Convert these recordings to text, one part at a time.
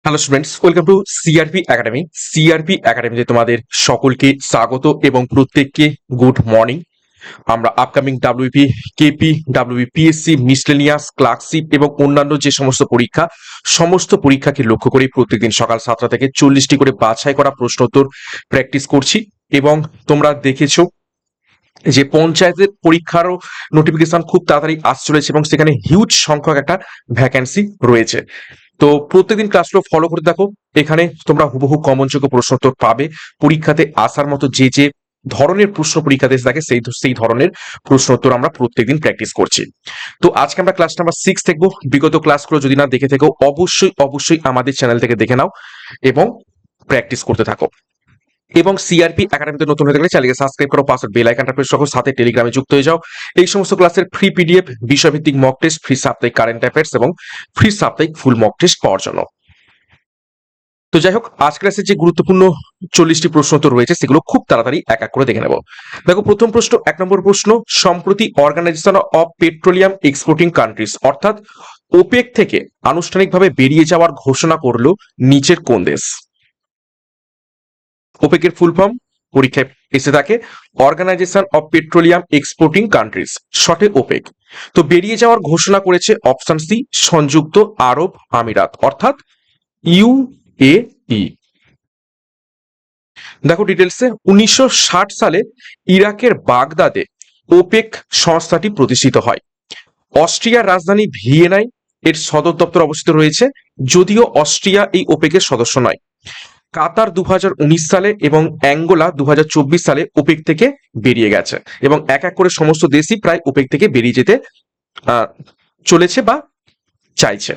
Hello students, welcome to CRP academy. CRP একাডেমিতে তোমাদের সকলকে স্বাগত এবং প্রত্যেককে গুড মর্নিং। আমরা upcoming WP, KP, WP PSC, miscellaneous, clerkship এবং অন্যান্য যে সমস্ত পরীক্ষাকে লক্ষ্য করে প্রত্যেকদিন সকাল 7টা থেকে 40টি করে বাছাই করা প্রশ্নোত্তর প্র্যাকটিস করছি। এবং তোমরা দেখেছো যে পঞ্চায়েতের পরীক্ষারও নোটিফিকেশন খুব তাড়াতাড়ি আসতে চলেছে এবং সেখানে হিউজ সংখ্যক একটা ভ্যাকেন্সি রয়েছে। তো প্রত্যেকদিন ক্লাসগুলো ফলো করে দেখো, এখানে তোমরা হুবহু কমনযোগ্য প্রশ্নোত্তর পাবে। পরীক্ষাতে আসার মতো যে যে ধরনের প্রশ্ন পরীক্ষাতে এসে থাকে সেই ধরনের প্রশ্নোত্তর আমরা প্রত্যেকদিন প্র্যাকটিস করছি। তো আজকে আমরা ক্লাস নাম্বার 6 দেখবো। বিগত ক্লাসগুলো যদি না দেখে থেকো অবশ্যই আমাদের চ্যানেল থেকে দেখে নাও এবং প্র্যাকটিস করতে থাকো। এবং সিআরপি একাডেমিতে নতুন হয়ে থাকলে চ্যানেলকে সাবস্ক্রাইব করো, পাশে বেল আইকনটা প্রেস করো, সাথে টেলিগ্রামে যুক্ত হয়ে যাও। এই সমস্ত ক্লাসের ফ্রি পিডিএফ, বিষয়ভিত্তিক মক টেস্ট, ফ্রি সাপ্তাহিক কারেন্ট অ্যাফেয়ার্স এবং ফ্রি সাপ্তাহিক ফুল মক টেস্ট পাওয়ার জন্য। তো যাই হোক, আজ ক্লাসের যে গুরুত্বপূর্ণ 40টি প্রশ্ন তো রয়েছে সেগুলো খুব তাড়াতাড়ি এক এক করে দেখে নেব। দেখো, প্রথম প্রশ্ন, 1 নম্বর প্রশ্ন, সম্প্রতি organization of petroleum exporting countries অর্থাৎ ওপেক থেকে আনুষ্ঠানিকভাবে বেরিয়ে যাওয়ার ঘোষণা করলো নিচের কোন দেশ? ওপেকের ফুল ফর্ম পরীক্ষায় এসে থাকে organization of petroleum exporting countries, শর্টে ওপেক। তো বেরিয়ে যাওয়ার ঘোষণা করেছে অপশন সি, সংযুক্ত আরব আমিরাত অর্থাৎ ইউএই। দেখো ডিটেলসে, 1960 সালে ইরাকের বাগদাদে ওপেক সংস্থাটি প্রতিষ্ঠিত হয়। অস্ট্রিয়ার রাজধানী ভিয়েনায় এর সদর দপ্তর অবস্থিত রয়েছে, যদিও অস্ট্রিয়া এই ওপেকের সদস্য নয়। কাতার 2019 সালে এবং অ্যাঙ্গোলা 2024 সালে ওপেক থেকে বেরিয়ে গেছে এবং এক এক করে সমস্ত দেশই প্রায় ওপেক থেকে বেরিয়ে যেতে চলেছে বা চাইছে।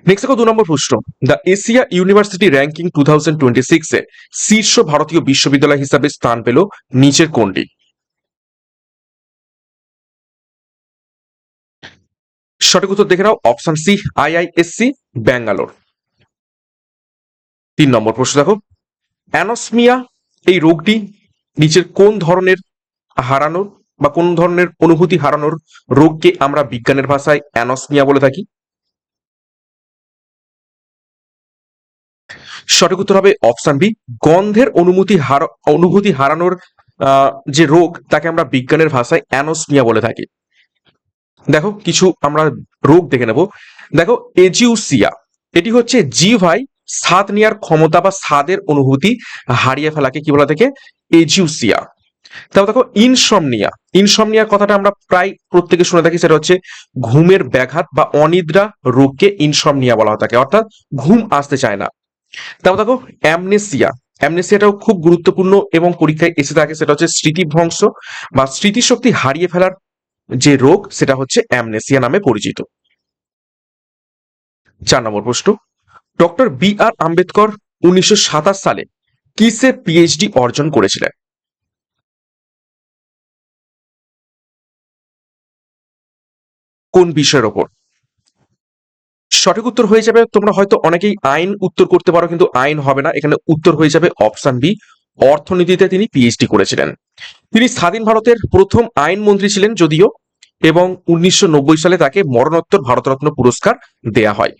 নেক্সট দেখো, 2 নম্বর প্রশ্ন, দ্য এশিয়া ইউনিভার্সিটি র্যাঙ্কিং 2026 এ শীর্ষ ভারতীয় বিশ্ববিদ্যালয় হিসাবে স্থান পেল নিচের কোনটি? সঠিক উত্তর দেখে নাও, অপশন সি, আইআইএসসি ব্যাঙ্গালোর। 3 নম্বর প্রশ্ন দেখো, অ্যানোসমিয়া এই রোগটি নিচের কোন ধরনের হারানোর বা কোন ধরনের অনুভূতি হারানোর রোগকে আমরা বিজ্ঞানের ভাষায় অ্যানোসমিয়া বলে থাকি? সঠিক উত্তর হবে অপশন বি, গন্ধের অনুভূতি হারানোর যে রোগ তাকে আমরা বিজ্ঞানের ভাষায় অ্যানোসমিয়া বলে থাকি। দেখো কিছু আমরা রোগ দেখে নেব। দেখো, এজিউসিয়া এটি হচ্ছে জিভাই স্বাদ নেওয়ার ক্ষমতা বা স্বাদের অনুভূতি হারিয়ে ফেলাকে কি বলা থাকে? এজিউসিয়া। তারপর দেখো, ইনসমনিয়া। ইনসমনিয়া কথাটা আমরা প্রায় প্রত্যেকে শুনে থাকি, সেটা হচ্ছে ঘুমের ব্যাঘাত বা অনিদ্রা রোগকে ইনসমনিয়া বলা হয়ে থাকে, অর্থাৎ ঘুম আসতে চায় না। তারপর দেখো, অ্যামনেসিয়া। অ্যামনেসিয়াটাও খুব গুরুত্বপূর্ণ এবং পরীক্ষায় এসে থাকে, সেটা হচ্ছে স্মৃতিভ্রংশ বা স্মৃতিশক্তি হারিয়ে ফেলার যে রোগ সেটা হচ্ছে অ্যামনেসিয়া নামে পরিচিত। 4 নম্বর প্রশ্ন, ডক্টর বি আর আম্বেদকর 1927 সালে কিসে পিএইচডি অর্জন করেছিলেন? কোন বিষয়ের ওপর? সঠিক উত্তর হয়ে যাবে, তোমরা হয়তো অনেকেই আইন উত্তর করতে পারো, কিন্তু আইন হবে না, এখানে উত্তর হয়ে যাবে অপশন বি, অর্থনীতিতে তিনি পিএইচডি করেছিলেন। তিনি স্বাধীন ভারতের প্রথম আইনমন্ত্রী ছিলেন যদিও, এবং 1990 সালে তাকে মরণোত্তর ভারতরত্ন পুরস্কার দেয়া হয়।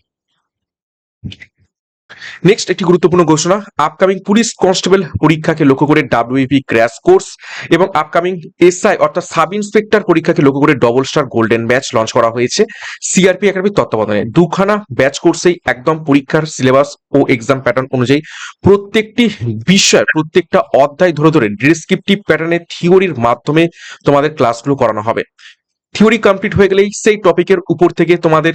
নেক্সট একটি গুরুত্বপূর্ণ ঘোষণা, আপকামিং পুলিশ কনস্টেবল পরীক্ষাকে লক্ষ্য করে ডাব্লিউপি ক্র্যাশ কোর্স এবং আপকামিং এসআই অর্থাৎ সাব ইন্সপেক্টর পরীক্ষাকে লক্ষ্য করে double star golden batch launch করা হয়েছে সিআরপি একাডেমির তত্ত্বাবধানে। দুখানা ব্যাচ কোর্সেই একদম পরীক্ষার সিলেবাস ও এক্সাম প্যাটার্ন অনুযায়ী প্রত্যেকটি বিষয়, প্রত্যেকটা অধ্যায় ধরে ধরে ডেসক্রিপটিভ প্যাটার্নে থিওরির মাধ্যমে তোমাদের ক্লাসগুলো করানো হবে। থিওরি কমপ্লিট হয়ে গেলেই সেই টপিকের উপর থেকে তোমাদের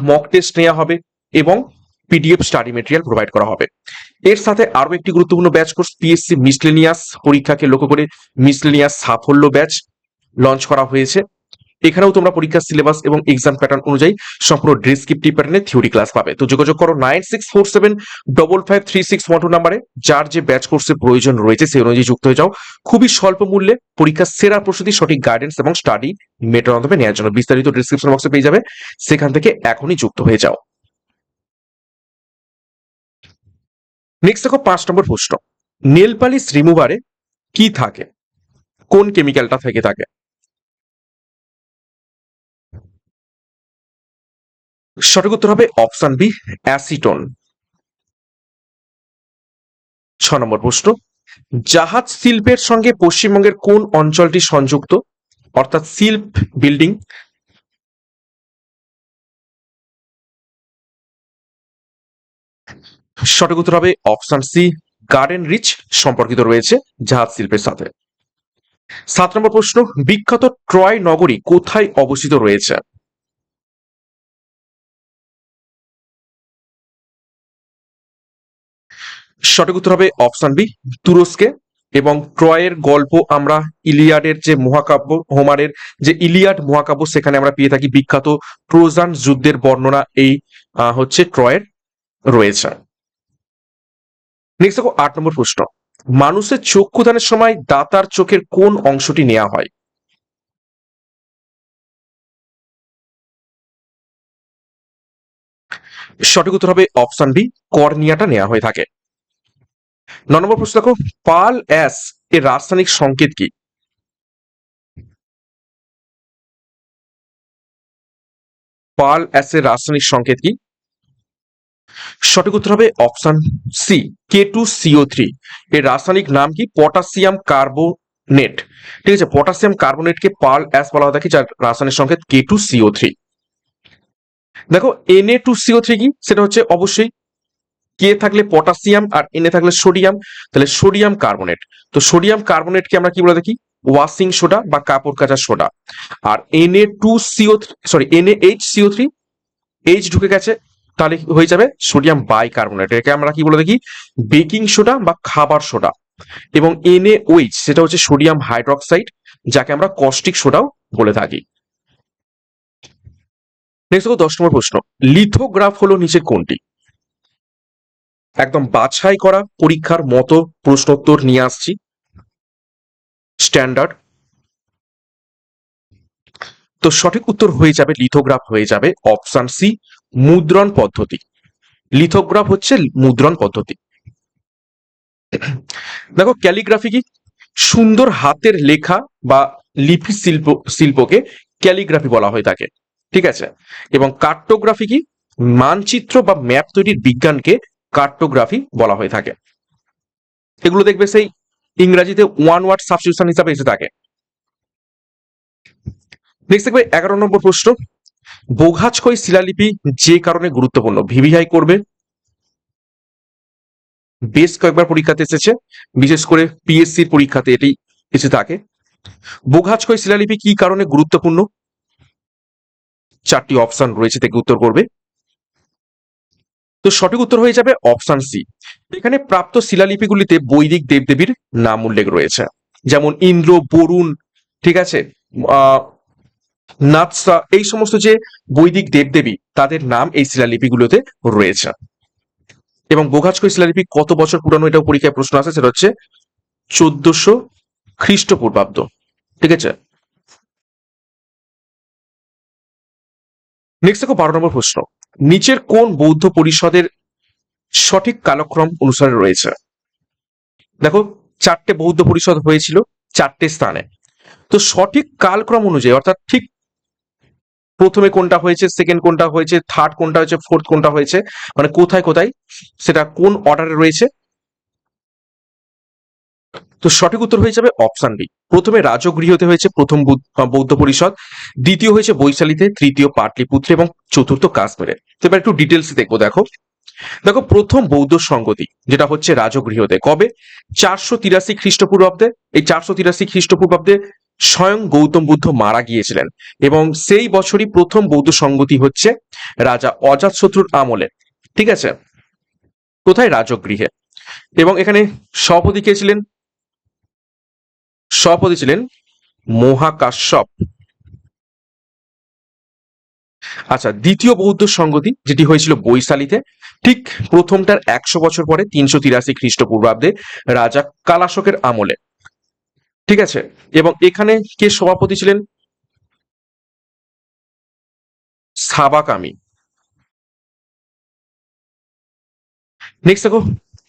মক টেস্ট নেওয়া হবে এবং পিডিএফ স্টাডি মেটেরিয়াল প্রোভাইড করা হবে। এর সাথে আরো একটি গুরুত্বপূর্ণ ব্যাচ কোর্স পিএসসি মিসলেনিয়াস পরীক্ষাকে লক্ষ্য করে মিসলেনিয়াস সাফল্য ব্যাচ লঞ্চ করা হয়েছে। এখানেও তোমরা পরীক্ষার সিলেবাস এবং এক্সাম প্যাটার্ন অনুযায়ী সম্পূর্ণ ডেসক্রিপটিভ প্যাটার্নে থিওরি ক্লাস পাবে। তো যোগাযোগ করো 9647553612 নাম্বারে, যার যে ব্যাচ কোর্সের প্রয়োজন রয়েছে সেই অনুযায়ী যুক্ত হয়ে যাও। খুবই স্বল্প মূল্যে পরীক্ষার সেরা প্রস্তুতি, সঠিক গাইডেন্স এবং স্টাডি মেটেরিয়াল মাধ্যমে নেওয়ার জন্য বিস্তারিত ডিসক্রিপশন বক্সে পেয়ে যাবে, সেখান থেকে এখনই যুক্ত হয়ে যাও। নেক্সট দেখো, 5 নম্বর প্রশ্ন, নেল পালিশ রিমুভারে কি থাকে? কোন কেমিক্যালটা থেকে থাকে? সঠিক উত্তর হবে অপশন বি, অ্যাসিটন। 6 নম্বর প্রশ্ন, জাহাজ শিল্পের সঙ্গে পশ্চিমবঙ্গের কোন অঞ্চলটি সংযুক্ত, অর্থাৎ শিল্প বিল্ডিং? সঠিক উত্তর হবে অপশন সি, গার্ডেন রিচ সম্পর্কিত রয়েছে জাহাজ শিল্পের সাথে। 7 নম্বর প্রশ্ন, বিখ্যাত ট্রয় নগরী কোথায় অবস্থিত রয়েছে? সঠিক উত্তর হবে অপশন বি, তুরস্কে। এবং ট্রয়ের গল্প আমরা ইলিয়াডের যে মহাকাব্য, হোমারের যে ইলিয়াড মহাকাব্য, সেখানে আমরা পেয়ে থাকি বিখ্যাত ট্রোজান যুদ্ধের বর্ণনা এই হচ্ছে ট্রয়ের রয়েছে। নেক্সট দেখো 8 নম্বর প্রশ্ন, মানুষের চক্ষুদানের সময় দাতার চোখের কোন অংশটি নেওয়া হয়? সঠিক উত্তর হবে অপশন বি, কর্নিয়াটা নেওয়া হয়ে থাকে। 9 নম্বর প্রশ্ন দেখো, পাল অ্যাস এর রাসায়নিক সংকেত কি? পাল অ্যাস এর রাসায়নিক সংকেত কি? সঠিক উত্তর হবে অপশন সি, K2CO3। এর রাসায়নিক নাম কি? Potassium carbonate. ঠিক আছে, পটাশিয়াম কার্বনেটকে পার্ল অ্যাশ বলা হয় থাকে, যার রাসায়নিক সংকেত K2CO3। দেখো Na2CO3 কি? সেটা হচ্ছে অবশ্যই কে থাকলে পটাশিয়াম আর এনে থাকলে সোডিয়াম, তাহলে সোডিয়াম কার্বনেট। তো সোডিয়াম কার্বনেটকে আমরা কি বলে থাকি? ওয়াশিং সোডা বা কাপড় কাচার সোডা। আর NaHCO3, এইচ ঢুকে গেছে, তাহলে হয়ে যাবে সোডিয়াম বাইকার্বনেট। একে আমরা কি বলে থাকি? বেকিং সোডা বা খাবার সোডা। এবং NaOH সেটা হচ্ছে সোডিয়াম হাইড্রক্সাইড, যাকে আমরা কস্টিক সোডাও বলে থাকি। নেক্সট দেখো 10 নম্বর প্রশ্ন, লিথোগ্রাফ হলো নিচে কোনটি? একদম বাছাই করা পরীক্ষার মতো প্রশ্নোত্তর নিয়ে আসছি, স্ট্যান্ডার্ড। তো সঠিক উত্তর হয়ে যাবে, লিথোগ্রাফ হয়ে যাবে অপশন সি, মুদ্রণ পদ্ধতি। লিথোগ্রাফ হচ্ছে মুদ্রণ পদ্ধতি। দেখো ক্যালিগ্রাফি কি? সুন্দর হাতের লেখা বা লিপি শিল্পকে ক্যালিগ্রাফি বলা হয়ে থাকে। ঠিক আছে, এবং কার্টোগ্রাফি কি? মানচিত্র বা ম্যাপ তৈরির বিজ্ঞানকে কার্টোগ্রাফি বলা হয়ে থাকে। এগুলো দেখবে সেই ইংরাজিতে ওয়ান ওয়ার্ড সাবস্টিটিউশন হিসাবে এসে থাকে। নেক্সট দেখবে 11 নম্বর প্রশ্ন, বোঘাজকই শিলালিপি যে কারণে গুরুত্বপূর্ণ? ভিভিআই করবে, বেশ কয়েকবার পরীক্ষাতে এসেছে, বিশেষ করে পিএসসির পরীক্ষাতে এটি এসে থাকে। বোঘাজকই শিলালিপি কি কারণে গুরুত্বপূর্ণ? 4টি অপশন রয়েছে, থেকে উত্তর করবে। তো সঠিক উত্তর হয়ে যাবে অপশন সি। এখানে প্রাপ্ত শিলালিপিগুলিতে বৈদিক দেবদেবীর নাম উল্লেখ রয়েছে, যেমন ইন্দ্র, বরুণ, ঠিক আছে, আহ নাৎসা, এই সমস্ত যে বৈদিক দেবদেবী, তাদের নাম এই শিলালিপিগুলোতে রয়েছে। এবং বোঘাজকই শিলালিপি কত বছর পুরানো, এটাও পরীক্ষায় প্রশ্ন আছে, সেটা হচ্ছে 1400 খ্রিস্টপূর্বাব্দ। ঠিক আছে, নেক্সট দেখো 12 নম্বর প্রশ্ন, নিচের কোন বৌদ্ধ পরিষদের সঠিক কালক্রম অনুসারে রয়েছে? দেখো 4টে বৌদ্ধ পরিষদ হয়েছিল 4টে স্থানে। তো সঠিক কালক্রম অনুযায়ী, অর্থাৎ ঠিক প্রথমে কোনটা হয়েছে, সেকেন্ড কোনটা হয়েছে, থার্ড কোনটা হয়েছে, ফোর্থ কোনটা হয়েছে, মানে কোথায় কোথায় সেটা কোন অর্ডারে রয়েছে। তো সঠিক উত্তর হয়ে যাবে অপশন বি, প্রথমে রাজগৃহতে হয়েছে প্রথম বৌদ্ধ পরিষদ, দ্বিতীয় হয়েছে বৈশালীতে, তৃতীয় পাটলিপুত্রে এবং চতুর্থ কাশ্মীরে। তো এবার একটু ডিটেলস দেখবো। দেখো দেখো প্রথম বৌদ্ধ সংগতি যেটা হচ্ছে রাজগৃহতে, কবে? 483 খ্রিস্টপূর্বাব্দে। এই 483 খ্রিস্টপূর্বাব্দে স্বয়ং গৌতম বুদ্ধ মারা গিয়েছিলেন, এবং সেই বছরই প্রথম বৌদ্ধ সংগতি হচ্ছে রাজা অজাতশত্রুর আমলে। ঠিক আছে, কোথায়? রাজগৃহে। এবং এখানে সভাপতি কে ছিলেন? সভাপতি ছিলেন মহাকাশ্যপ। আচ্ছা, দ্বিতীয় বৌদ্ধ সংগতি যেটি হয়েছিল বৈশালীতে, ঠিক প্রথমটার 100 বছর পরে 383 খ্রিস্টপূর্বাব্দে রাজা কালাশকের আমলে। ঠিক আছে, এবং এখানে কে সভাপতি ছিলেন? সাবাকামি। নেক্সট দেখো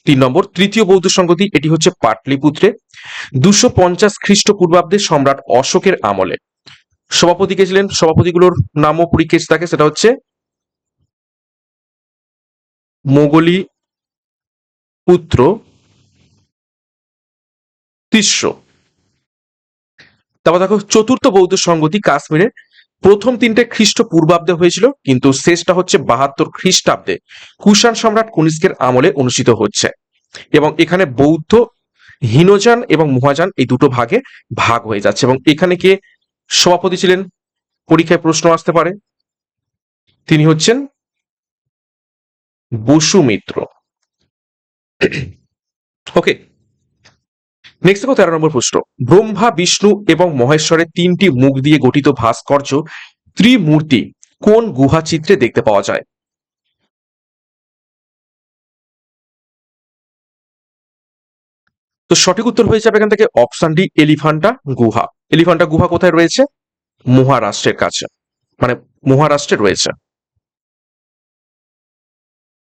3 নম্বর, তৃতীয় বৌদ্ধ সংগতি, এটি হচ্ছে পাটলিপুত্রে 250 খ্রিস্টপূর্বাব্দে সম্রাট অশোকের আমলে। সভাপতি কে ছিলেন? সভাপতিগুলোর নামও পরীক্ষা থাকে, সেটা হচ্ছে মোগলি পুত্র তিস্র। তারপর দেখো চতুর্থ বৌদ্ধ সংগতি কাশ্মীরে প্রথম তিনটে খ্রিস্টপূর্বাব্দে হয়েছিল, কিন্তু শেষটা হচ্ছে 72 খ্রিস্টাব্দে কুষাণ সম্রাট কনিষ্কের আমলে অনুষ্ঠিত হচ্ছে। এবং এখানে বৌদ্ধ হীনযান এবং মহাযান এই দুটো ভাগে ভাগ হয়ে যাচ্ছে। এবং এখানে কে সভাপতি ছিলেন, পরীক্ষায় প্রশ্ন আসতে পারে, তিনি হচ্ছেন বসুমিত্র। ওকে, নেক্সট দেখো 13 নম্বর প্রশ্ন। ব্রহ্মা, বিষ্ণু এবং মহেশ্বরের তিনটি মুখ দিয়ে গঠিত ভাস্কর্য ত্রিমূর্তি কোন গুহা চিত্রে দেখতে পাওয়া যায়? তো সঠিক উত্তর হয়ে যাবে এখান থেকে অপশন ডি, এলিফ্যান্টা গুহা। এলিফ্যান্টা গুহা কোথায় রয়েছে? মহারাষ্ট্রের কাছে, মানে মহারাষ্ট্রে রয়েছে।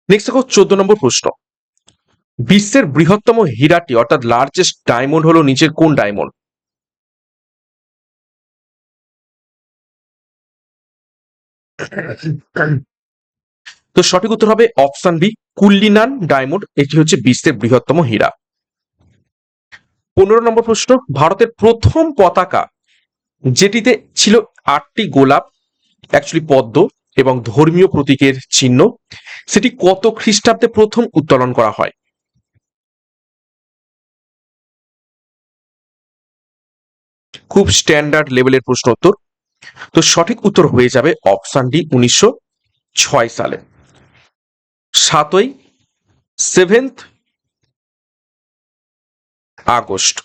নেক্সট দেখো 14 নম্বর প্রশ্ন। বিশ্বের বৃহত্তম হীরাটি অর্থাৎ লার্জেস্ট ডায়মন্ড হলো নিচের কোন ডায়মন্ড? তো সঠিক উত্তর হবে অপশন বি, কুল্লিনান ডায়মন্ড। এটি হচ্ছে বিশ্বের বৃহত্তম হীরা। 15 নম্বর প্রশ্ন। ভারতের প্রথম পতাকা যেটিতে ছিল 8টি গোলাপ, অ্যাকচুয়ালি পদ্ম এবং ধর্মীয় প্রতীকের চিহ্ন, সেটি কত খ্রিস্টাব্দে প্রথম উত্তোলন করা হয়? খুব স্ট্যান্ডার্ড লেভেলের প্রশ্ন উত্তর। তো সঠিক উত্তর হয়ে যাবে অপশন ডি, 1906 সালে 7ই 7th আগস্ট।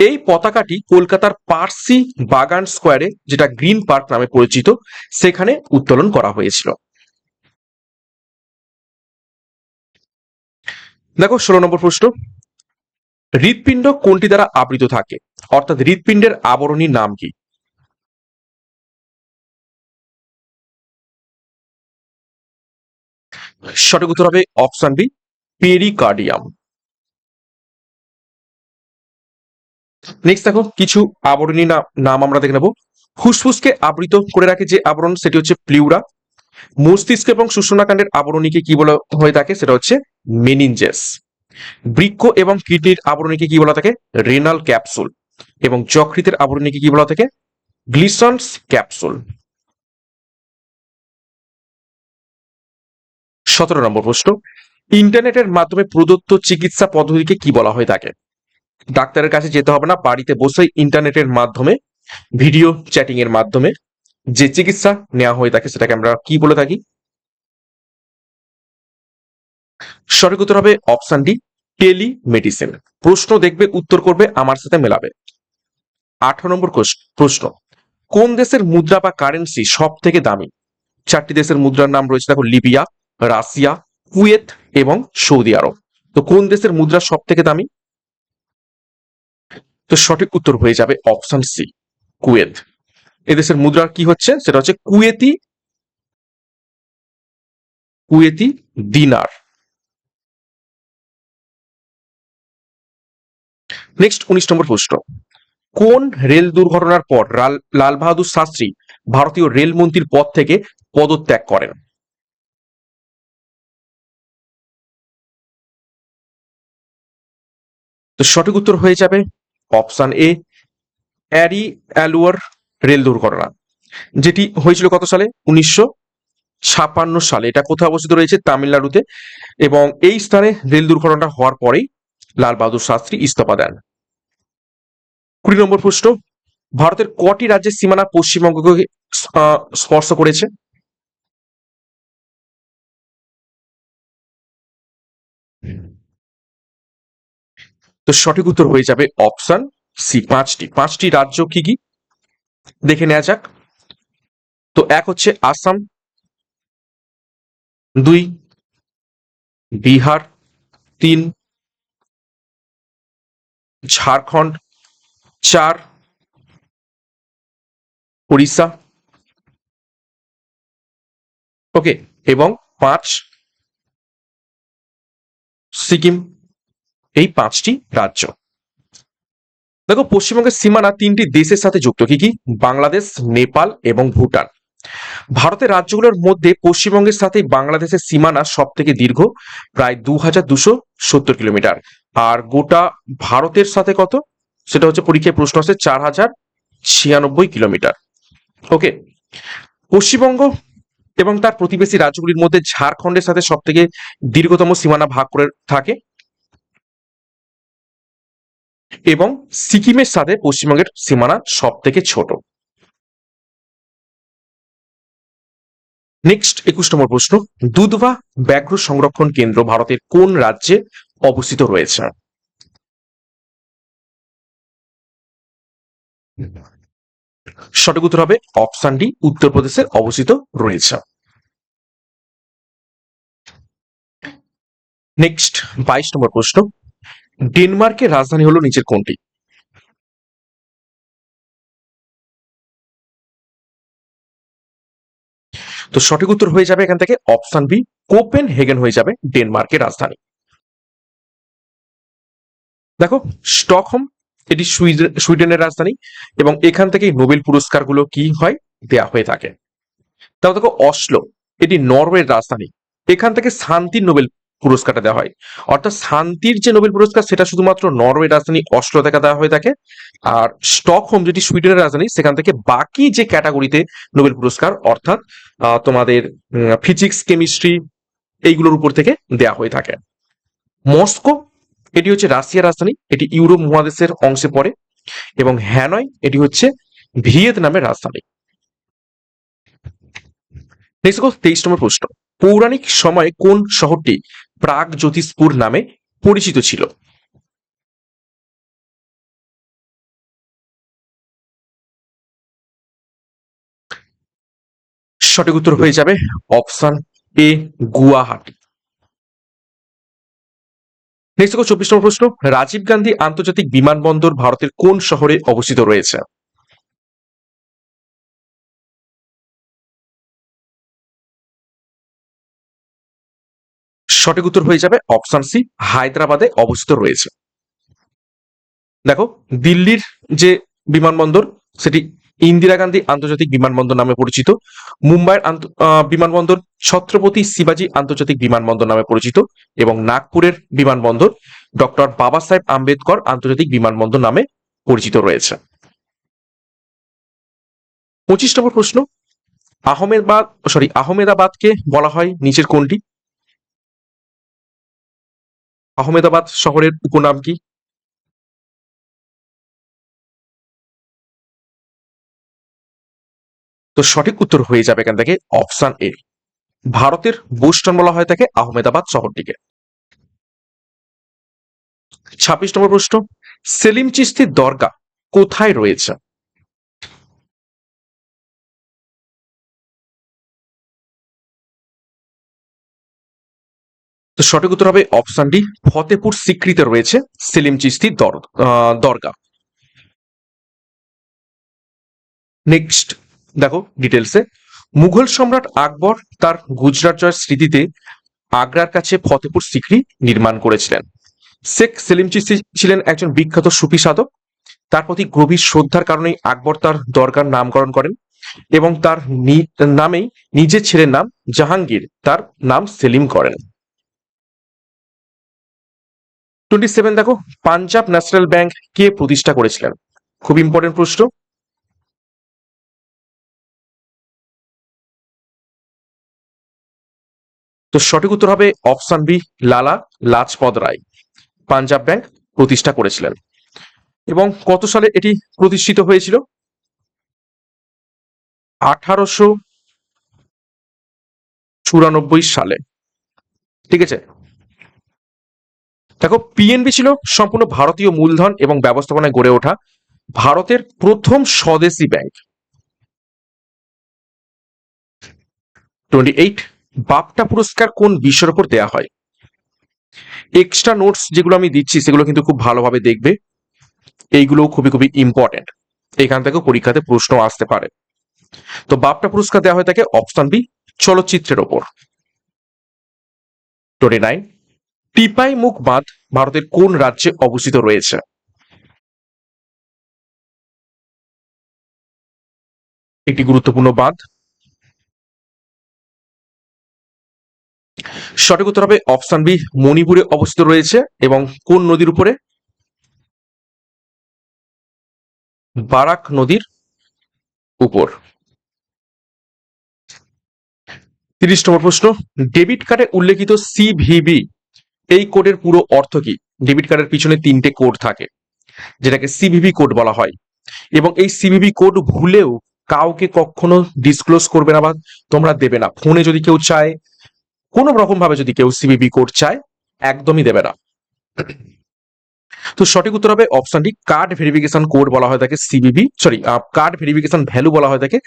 এই পতাকাটি কলকাতার পার্সি বাগান স্কোয়ারে, যেটা গ্রিন পার্ক নামে পরিচিত, সেখানে উত্তোলন করা হয়েছিল। দেখো 16 নম্বর প্রশ্ন। হৃৎপিণ্ড কোনটি দ্বারা আবৃত থাকে, অর্থাৎ হৃৎপিণ্ডের আবরণীর নাম কি? সঠিক উত্তর হবে অপশন বি, পেরিকার্ডিয়াম। নেক্সট দেখো কিছু আবরণী নাম আমরা দেখে নেব। ফুসফুসকে আবৃত করে রাখে যে আবরণ, সেটি হচ্ছে প্লিউরা। মস্তিষ্ক এবং সুষুম্নাকাণ্ডের আবরণীকে কি বলা হয়ে থাকে, সেটা হচ্ছে মেনিনজেস। বৃক্ক এবং কিডনির আবরণীকে কি বলা থাকে, রেনাল ক্যাপসুল। এবং যকৃতের আবরণীকে কি বলা থাকে, গ্লিসন্স ক্যাপসুল। 17 নম্বর প্রশ্ন। ইন্টারনেটের মাধ্যমে প্রদত্ত চিকিৎসা পদ্ধতিকে কি বলা হয়ে থাকে? ডাক্তারের কাছে যেতে হবে না, বাড়িতে বসেই ইন্টারনেটের মাধ্যমে ভিডিও চ্যাটিং এর মাধ্যমে যে চিকিৎসা নেওয়া হয়ে থাকে সেটাকে আমরা কি বলে থাকি? সঠিক উত্তর হবে অপশন ডি, টেলিমেডিসিন। প্রশ্ন দেখবে, উত্তর করবে, আমার সাথে মেলাবে। 18 নম্বর প্রশ্ন। কোন দেশের মুদ্রা বা কারেন্সি সব থেকে দামি? 4টি দেশের মুদ্রার নাম রয়েছে, দেখো, লিবিয়া, রাশিয়া, কুয়েত এবং সৌদি আরব। তো কোন দেশের মুদ্রা সব থেকে দামি? তো সঠিক উত্তর হয়ে যাবে অপশন সি, কুয়েত। এদেশের মুদ্রার কি হচ্ছে, সেটা হচ্ছে কুয়েতি কুয়েতি দিনার। নেক্সট 19 নম্বর প্রশ্ন। কোন রেল দুর্ঘটনার পর লাল বাহাদুর শাস্ত্রী ভারতীয় রেলমন্ত্রীর পদ থেকে পদত্যাগ করেন? তো সঠিক উত্তর হয়ে যাবে অপশন এ, অ্যারি অ্যালুয়ার রেল দুর্ঘটনা, যেটি হয়েছিল কত সালে, 1956 সালে। এটা কোথায় অবস্থিত রয়েছে, তামিলনাড়ুতে। এবং এই স্থানে রেল দুর্ঘটনা হওয়ার পরেই লাল বাহাদুর শাস্ত্রী ইস্তফা দেন। 20 নম্বর প্রশ্ন। ভারতের কটি রাজ্যের সীমানা পশ্চিমবঙ্গকে স্পর্শ করেছে? তো সঠিক উত্তর হয়ে যাবে অপশন সি, 5টি। 5টি রাজ্য কি কি দেখে নেওয়া যাক। তো এক হচ্ছে আসাম, 2 বিহার, 3 ঝাড়খণ্ড, 4 উড়িষ্যা, ওকে, এবং 5 সিকিম। এই 5টি রাজ্য। দেখো পশ্চিমবঙ্গের সীমানা 3টি দেশের সাথে যুক্ত, কি কি? বাংলাদেশ, নেপাল এবং ভুটান। ভারতের রাজ্যগুলোর মধ্যে পশ্চিমবঙ্গের সাথে বাংলাদেশের সীমানা সব থেকে দীর্ঘ, প্রায় 2270 কিলোমিটার। আর গোটা ভারতের সাথে কত, সেটা হচ্ছে পরীক্ষায় প্রশ্ন আছে 4096 কিলোমিটার। ওকে। পশ্চিমবঙ্গ এবং তার প্রতিবেশী রাজ্যগুলির মধ্যে ঝাড়খণ্ডের সাথে সব থেকে দীর্ঘতম সীমানা ভাগ করে থাকে, এবং সিকিমের সাথে পশ্চিমবঙ্গের সীমানা সব থেকে ছোট। নেক্সট 21 নম্বর প্রশ্ন, দুধবা ব্যাঘ্র সংরক্ষণ কেন্দ্র ভারতের কোন রাজ্যে অবস্থিত রয়েছে? সঠিক উত্তর হবে অপশন ডি, উত্তরপ্রদেশে অবস্থিত রয়েছে। নেক্সট 22 নম্বর প্রশ্ন, ডেনমার্কের রাজধানী হলো নিচের কোনটি? তো সঠিক উত্তর হয়ে যাবে এখান থেকে অপশন বি, কোপেন হেগেন হয়ে যাবে ডেনমার্কের রাজধানী। দেখো, স্টকহোম এটি সুইডেনের রাজধানী, এবং এখান থেকেই নোবেল পুরস্কারগুলো কি হয়, দেয়া হয়ে থাকে। তাও দেখো, অসলো এটি নরওয়ের রাজধানী, এখান থেকে শান্তির নোবেল পুরস্কারটা দেওয়া হয়। অর্থাৎ শান্তির যে নোবেল পুরস্কার সেটা শুধুমাত্র নরওয়ের রাজধানী অসলো থেকে দেওয়া হয়ে থাকে, আর স্টকহোম যেটি সুইডেনের রাজধানী সেখান থেকে বাকি যে ক্যাটাগরিতে নোবেল পুরস্কার, অর্থাৎ তোমাদের ফিজিক্স, কেমিস্ট্রি, এইগুলোর উপর থেকে দেয়া হয়ে থাকে। মস্কো এটি হচ্ছে রাশিয়ার রাজধানী, এটি ইউরোপ মহাদেশের অংশে পড়ে, এবং হ্যানয় এটি হচ্ছে ভিয়েতনামের রাজধানী। নেক্সট 23 নম্বর প্রশ্ন, পৌরাণিক সময়ে কোন শহরটি প্রাগ জ্যোতিষপুর নামে পরিচিত ছিল? সঠিক উত্তর হয়ে যাবে অপশন এ, গুয়াহাটি। নেক্সট 24 নম্বর প্রশ্ন, রাজীব গান্ধী আন্তর্জাতিক বিমানবন্দর ভারতের কোন শহরে অবস্থিত রয়েছে? সঠিক উত্তর হয়ে যাবে অপশন সি, হায়দ্রাবাদে অবস্থিত রয়েছে। দেখো, দিল্লির যে বিমানবন্দর সেটি ইন্দিরা গান্ধী আন্তর্জাতিক বিমানবন্দর নামে পরিচিত, মুম্বাইয়ের বিমানবন্দর ছত্রপতি শিবাজী আন্তর্জাতিক বিমানবন্দর নামে পরিচিত, এবং নাগপুরের বিমানবন্দর ডক্টর বাবা সাহেব আম্বেদকর আন্তর্জাতিক বিমানবন্দর নামে পরিচিত রয়েছে। 25 নম্বর প্রশ্ন, আহমেদাবাদকে বলা হয় নিচের কোনটি? আহমেদাবাদ শহরের উপনাম কি? তো সঠিক উত্তর হয়ে যাবে এখান থেকে অপশন এ, ভারতের বোস্টন বলা হয় তাকে আহমেদাবাদ শহরটিকে। 26 নম্বর প্রশ্ন, সেলিম চিশতির দরগা কোথায় রয়েছে? তো সঠিক উত্তর হবে অপশন ডি, ফতেপুর সিক্রিতে রয়েছে সেলিম চিশতির দরগা। নেক্সট দেখো ডিটেলসে, মুঘল সম্রাট আকবর তার গুজরাট জয়ের স্মৃতিতে আগ্রার কাছে ফতেপুর সিক্রি নির্মাণ করেছিলেন। শেখ সেলিম চিশতি ছিলেন একজন বিখ্যাত সুফি সাধক, তার প্রতি গভীর শ্রদ্ধার কারণেই আকবর তার দরগার নামকরণ করেন, এবং তার নামেই নিজের ছেলের নাম জাহাঙ্গীর তার নাম সেলিম করেন। 27 দেখো, পাঞ্জাব ন্যাশনাল ব্যাংক কে প্রতিষ্ঠা করেছিলেন? খুব ইম্পর্টেন্ট প্রশ্ন। তো সঠিক উত্তর হবে option B, Lala Lajpat Rai Punjab bank প্রতিষ্ঠা করেছিলেন। এবং কত সালে এটি প্রতিষ্ঠিত হয়েছিল? 1894 সালে। ঠিক আছে। দেখো, পিএনবি ছিল সম্পূর্ণ ভারতীয় মূলধন এবং ব্যবস্থাপনায় গড়ে ওঠা ভারতের প্রথম স্বদেশী ব্যাংক। 28, বাপটা পুরস্কার কোন বিষয়ের উপর দেয়া হয়? এক্সট্রা নোটস যেগুলো আমি দিচ্ছি সেগুলো কিন্তু খুব ভালোভাবে দেখবে, এইগুলো খুবই খুবই ইম্পর্টেন্ট, এখান থেকে পরীক্ষাতে প্রশ্ন আসতে পারে। তো বাপটা পুরস্কার দেওয়া হয়ে থাকে অপশন বি, চলচ্চিত্রের ওপর। 29, টিপাই মুখ বাঁধ ভারতের কোন রাজ্যে অবস্থিত রয়েছে? একটি গুরুত্বপূর্ণ বাঁধ। সঠিক উত্তর হবে অপশন বি, মণিপুরে অবস্থিত রয়েছে এবং কোন নদীর উপরে? বারাক নদীর উপর। 30 নম্বর প্রশ্ন, ডেবিট কার্ডে উল্লেখিত সিভিভি এই কোডের পুরো অর্থ কি? ডেবিট কার্ডের পিছনে 3টে কোড থাকে যেটাকে সিভিভি কোড বলা হয়, এবং এই সিভিভি কোড ভুলেও কাউকে কখনো ডিসক্লোজ করবে না বা তোমরা দেবে না। ফোনে যদি কেউ চায়, কোনো রকম ভাবে যদি কেউ সিভিভি কোড চায়, একদমই দেবে না। তো সঠিক উত্তর হবে option D, card verification code বলা হয় তাকে CVV, sorry card verification value বলা হয় তাকে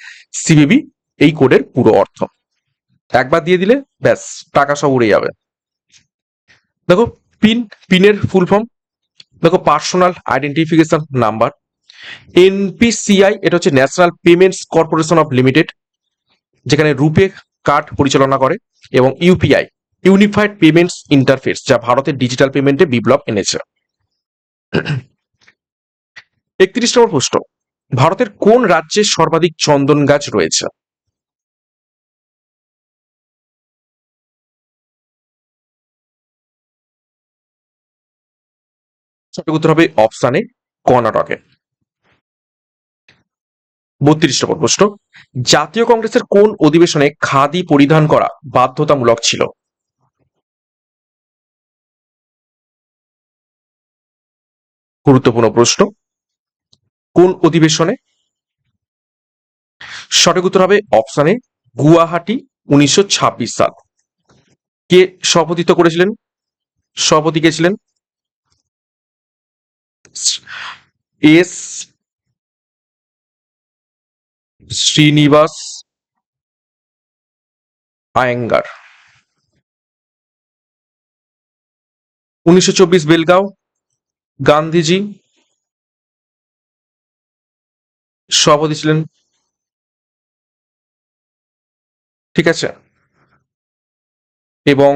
সিভিভি এই কোডের পুরো অর্থ। একবার দিয়ে দিলে ব্যাস টাকা সব উড়ে যাবে। দেখো, পিনের ফুল ফর্ম, দেখো পার্সোনাল আইডেন্টিফিকেশন নাম্বার। এনপিসিআই এটা হচ্ছে national payments corporation of limited, যেখানে রুপে কার্ড পরিচালনা করে, এবং ইউপিআই ইউনিফাইড পেমেন্টস ইন্টারফেস, যা ভারতের ডিজিটাল পেমেন্টে বিপ্লব এনেছে। 31 নম্বর প্রশ্ন, ভারতের কোন রাজ্যে সর্বাধিক চন্দন গাছ রয়েছে? সঠিক উত্তর হবে অপশানে কর্ণাটকে। 32 নম্বর প্রশ্ন, জাতীয় কংগ্রেসের কোন অধিবেশনে খাদি পরিধান করা বাধ্যতামূলক ছিল? গুরুত্বপূর্ণ প্রশ্ন, কোন অধিবেশনে? সঠিক উত্তর হবে অপশানে গুয়াহাটি, 1926 সাল। কে সভাপতিত্ব করেছিলেন? সভাপতি কে ছিলেন? এস শ্রীনিবাস আয়েঙ্গার। 1924 বেলগাঁও, গান্ধীজি সভাপতি ছিলেন। ঠিক আছে, এবং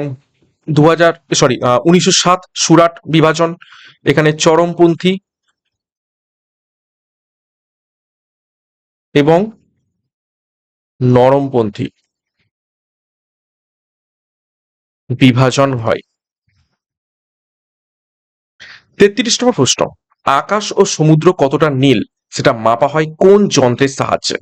1907 সুরাট বিভাজন, এখানে চরমপন্থী এবং নরমপন্থী বিভাজন হয়। 33 নম্বর প্রশ্ন, আকাশ ও সমুদ্র কতটা নীল সেটা মাপা হয় কোন যন্ত্রের সাহায্যে?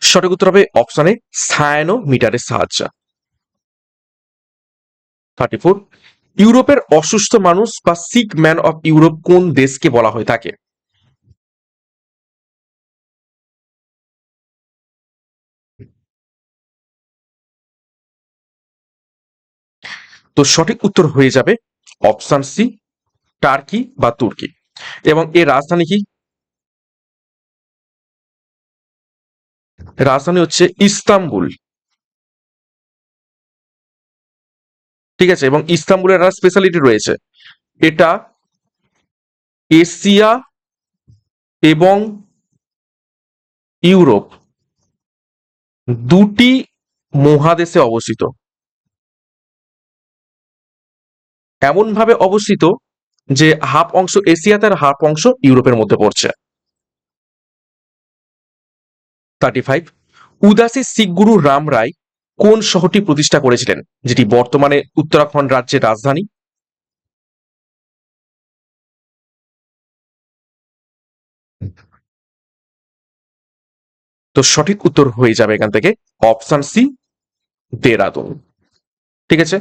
সঠিক উত্তর হবে অপশনে সায়ানোমিটারের সাহায্যে। 34, ইউরোপের অসুস্থ মানুষ বা সিক ম্যান অফ ইউরোপ কোন দেশকে বলা হয়ে থাকে? তো সঠিক উত্তর হয়ে যাবে অপশন সি, টার্কি বা তুর্কি। এবং এর রাজধানী কি? রাজধানী হচ্ছে ইস্তাম্বুল। ঠিক আছে, এবং ইস্তাম্বুলের একটা স্পেশালিটি রয়েছে, এটা এশিয়া এবং ইউরোপ দুটি মহাদেশে অবস্থিত, এমন ভাবে অবস্থিত যে হাফ অংশ এশিয়াতে আর হাফ অংশ ইউরোপের মধ্যে পড়ছে। 35, উদাসী শিখ গুরু রাম রায় কোন শহরটি প্রতিষ্ঠা করেছিলেন, যেটি বর্তমানে উত্তরাখণ্ড রাজ্যের রাজধানী? তো সঠিক উত্তর হয়ে যাবে এখান থেকে অপশন সি, দেরাদুন। ঠিক আছে,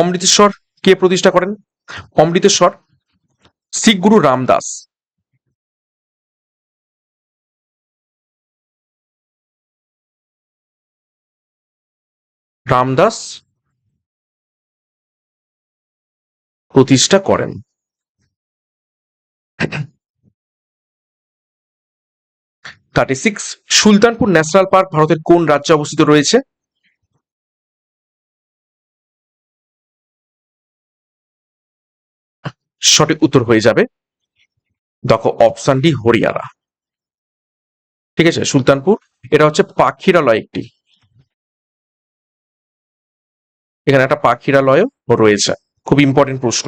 অমৃতসর কে প্রতিষ্ঠা করেন? অমৃতসর শিখ গুরু রামদাস। রামদাস প্রতিষ্ঠা করেন। 36, সুলতানপুর ন্যাশনাল পার্ক ভারতের কোন রাজ্যে অবস্থিত রয়েছে? সঠিক উত্তর হয়ে যাবে দেখো অপশন ডি, হরিয়ানা। ঠিক আছে, সুলতানপুর এটা হচ্ছে পাখিরালয় একটি, এখানে একটা পাখিরালয় রয়েছে। খুব ইম্পর্টেন্ট প্রশ্ন।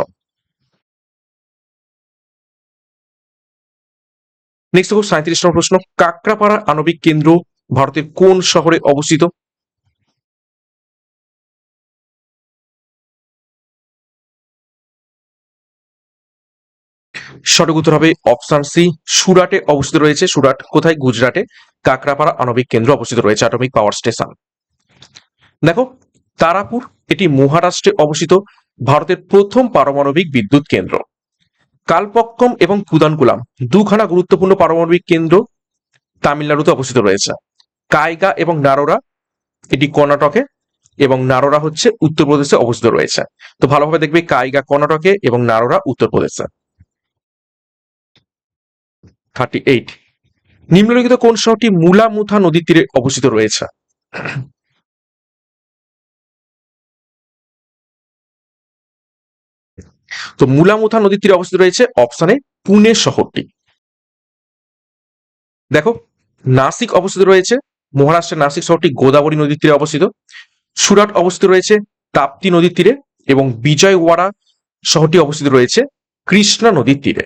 নেক্সট দেখো 37 নম্বর প্রশ্ন, কাকড়াপাড়া আণবিক কেন্দ্র ভারতের কোন শহরে অবস্থিত? সঠিক উত্তর হবে অপশন সি, সুরাটে অবস্থিত রয়েছে। সুরাট কোথায়? গুজরাটে। কাকড়াপাড়া আণবিক কেন্দ্র অবস্থিত রয়েছে, অ্যাটমিক পাওয়ার স্টেশন। দেখো তারাপুর, এটি মহারাষ্ট্রে অবস্থিত, ভারতের প্রথম পারমাণবিক বিদ্যুৎ কেন্দ্র। কালপক্কম এবং কুদানকুলাম দুখানা গুরুত্বপূর্ণ পারমাণবিক কেন্দ্র তামিলনাড়ুতে অবস্থিত রয়েছে। কাইগা এবং নারোরা এটি কর্ণাটকে, এবং নারোরা হচ্ছে উত্তরপ্রদেশে অবস্থিত রয়েছে। তো ভালোভাবে দেখবে, কাইগা কর্ণাটকে এবং নারোরা উত্তরপ্রদেশে। 38, নিম্নলিখিত কোন শহরটি মুলামুথা নদীর তীরে অবস্থিত রয়েছে? তো মুলামুথা নদীর তীরে অবস্থিত রয়েছে অপশনে পুনে শহরটি। দেখো নাসিক অবস্থিত রয়েছে, মহারাষ্ট্রের নাসিক শহরটি গোদাবরী নদীর তীরে অবস্থিত। সুরাট অবস্থিত রয়েছে তাপ্তি নদীর তীরে, এবং বিজয়ওয়াড়া শহরটি অবস্থিত রয়েছে কৃষ্ণা নদীর তীরে।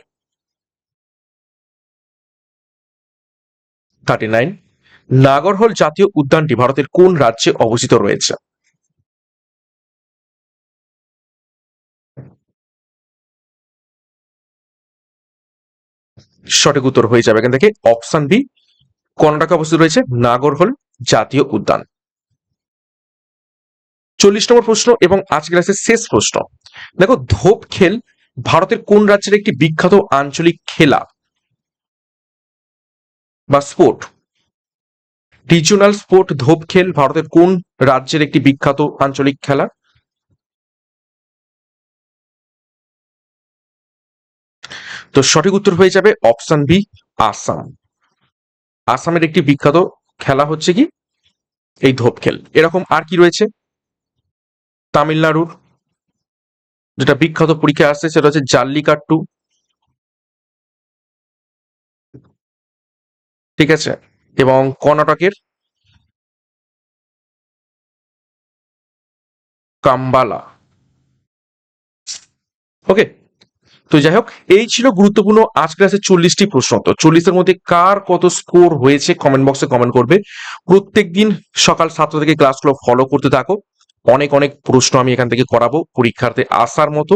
39, নাগরহোল জাতীয় উদ্যানটি ভারতের কোন রাজ্যে অবস্থিত রয়েছে? সঠিক উত্তর হয়ে যাবে এখান থেকে অপশন বি, কর্ণাটকে অবস্থিত রয়েছে নাগরহোল জাতীয় উদ্যান। 40 নম্বর প্রশ্ন এবং আজকের ক্লাসের শেষ প্রশ্ন। দেখো ধোপ খেল ভারতের কোন রাজ্যের একটি বিখ্যাত আঞ্চলিক খেলা বা স্পোর্ট? রিজিওনাল স্পোর্ট ধোপ খেল ভারতের কোন রাজ্যের একটি বিখ্যাত আঞ্চলিক খেলা? তো সঠিক উত্তর হয়ে যাবে অপশন বি, আসাম। আসামের একটি বিখ্যাত খেলা হচ্ছে কি এই ধোপ খেল। এরকম আর কি রয়েছে? তামিলনাড়ুর যেটা বিখ্যাত পরীক্ষা আসছে সেটা হচ্ছে জাল্লিকাট্টু, ঠিক আছে, এবং কর্ণাটকের কাম্বালা। ওকে, তো যাই হোক, এই ছিল গুরুত্বপূর্ণ আজ ক্লাসের 40টি প্রশ্ন। তো 40-এর মধ্যে কার কত স্কোর হয়েছে কমেন্ট বক্সে কমেন্ট করবে। প্রত্যেকদিন সকাল 7টা থেকে ক্লাসগুলো ফলো করতে থাকো। অনেক অনেক প্রশ্ন আমি এখান থেকে করাবো পরীক্ষার্থে আসার মতো,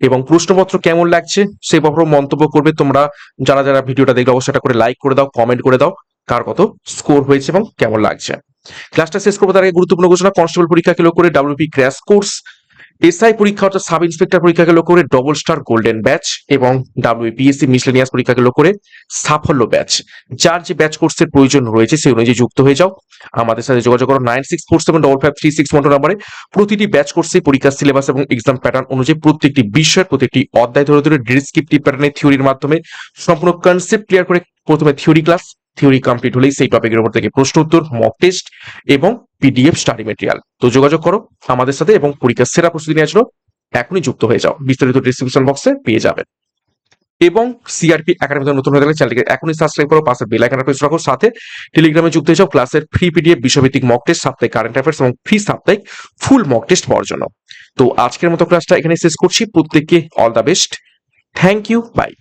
এবং প্রশ্নপত্র কেমন লাগছে সেই ব্যাপারে মন্তব্য করবে। তোমরা যারা যারা ভিডিওটা দেখবে অবশ্যই এটা করে লাইক করে দাও, কমেন্ট করে দাও কার কত স্কোর হয়েছে এবং কেমন লাগছে। ক্লাসটা শেষ করবো তার আগে গুরুত্বপূর্ণ ঘোষণা, কনস্টেবল পরীক্ষাকে লক্ষ্য করে ডাব্লিউপি ক্র্যাশ কোর্স, এসআই পরীক্ষা অর্থাৎ সাব ইন্সপেক্টর পরীক্ষাকে লক্ষ্য করে ডবল স্টার গোল্ডেন ব্যাচ, এবং ডাব্লিউপিএসসি মিসলেনিয়াস পরীক্ষাকে লক্ষ্য করে সাফল্য ব্যাচ। যার যে ব্যাচ কোর্সের প্রয়োজন রয়েছে সেই অনুযায়ী যুক্ত হয়ে যাও, আমাদের সাথে যোগাযোগ করো 96475536 নাম্বারে। প্রতিটি ব্যাচ কোর্সে পরীক্ষার সিলেবাস এবং এক্সাম প্যাটার্ন অনুযায়ী প্রত্যেকটি বিষয়ের প্রত্যেকটি অধ্যায় ধরে ধরে ডিসক্রিপটিভ প্যাটার্নের থিওরির মাধ্যমে সম্পূর্ণ কনসেপ্ট ক্লিয়ার করে প্রথমে থিওরি ক্লাস, থিওরি কমপ্লিট হলেই সেই টপিকের উপর থেকে প্রশ্ন উত্তর, মক টেস্ট এবং পিডিএফ স্টাডি মেটেরিয়াল। তো যোগাযোগ করো আমাদের সাথে এবং পরীক্ষার সেরা প্রস্তুতি নেওয়ার জন্য এখনই যুক্ত হয়ে যাও, বিস্তারিত ডিসক্রিপশন বক্সে পেয়ে যাবেন। এবং সিআরপি একাডেমিতে নতুন হয়ে গেলে চ্যানেলটিকে এখনই সাবস্ক্রাইব করো, পাশে বেল আইকনটা প্রেস রাখো, সাথে টেলিগ্রামে যুক্ত হয়ে যাও ক্লাসের ফ্রি পিডিএফ, বিষয়ভিত্তিক মক টেস্ট, সাপ্তাহিক কারেন্ট অ্যাফেয়ার্স এবং ফ্রি সাপ্তাহিক ফুল মক টেস্ট পাওয়ার জন্য। তো আজকের মতো ক্লাসটা এখানে শেষ করছি, প্রত্যেককে all the best, thank you, by.